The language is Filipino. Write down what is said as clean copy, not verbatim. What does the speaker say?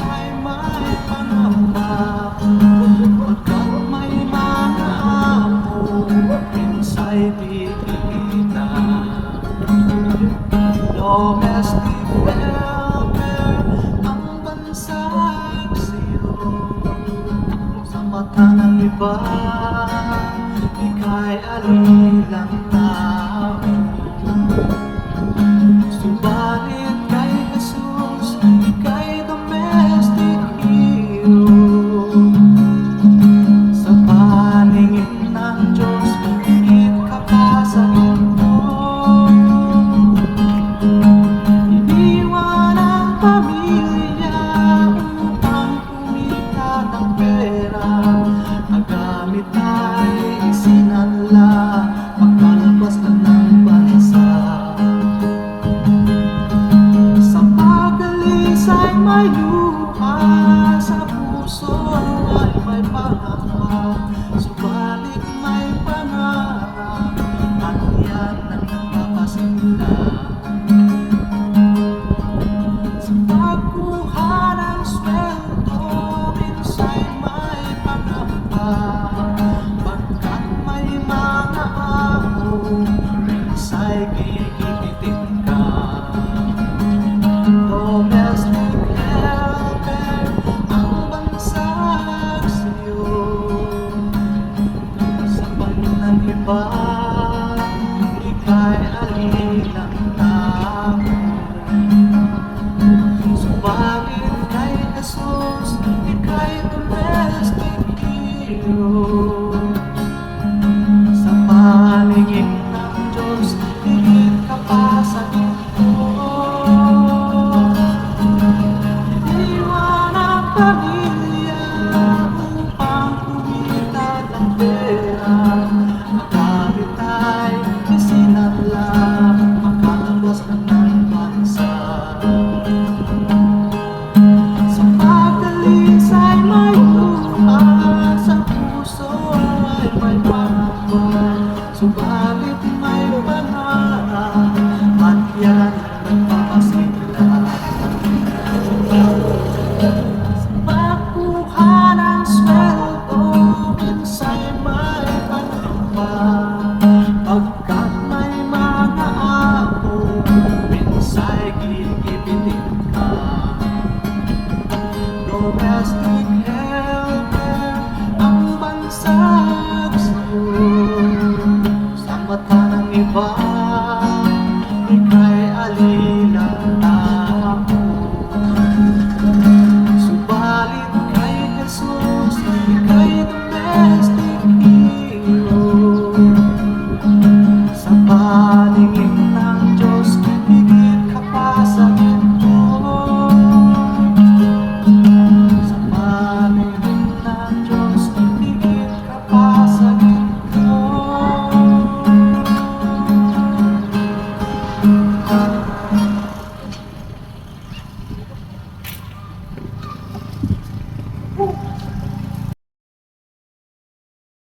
ay may pangamba. Pagkat may mga amo, minsa'y bibigita. Domestic helper ang bansag sa'yo. Sa mata ng iba, ika'y alilang tao. Subalit kay Jesus, ika'y domestic hero. Sa paningin ng Diyos, higit ka pa sa mundo. Iniwan ang pamilya upang kumita ng pera. Ang gamit ay isinanla, pagkalabas na ng bansa. Sa pagalis ay may luha, sa puso ay may pangamba. Subalit may pangarap, at yan ang nagpapasimula. Sa pagkuha ng sweldo, minsa'y may pangamba. Pagkat may mga amo, minsa'y gigipitin ka. Domestic helper ang bansag sa'yo. Sa ng iba, ika'y alilang tao. Subalit kay Jesus, ika'y domestic hero. Sa paningin ng Diyos, higit ka pa sa mundo. Iniwan ang pamilya upang kumita ng pera. Ang gamit ay isinanla, makalabas na ng bansa. Sa pagalis ay may luha, sa puso ay may pangamba. Subalit may pangarap, at yan ang nagpapasimula. Sa pagkuha ng sweldo, minsa'y may pangamba. Pagkat may mga amo, minsa'y gigipitin ka. Domestic helper ang bansag sa'yo. Sa mata ng iba, ika'y alilang tao. Subalit kay Jesus, ika'y domestic hero. Sa paningin ng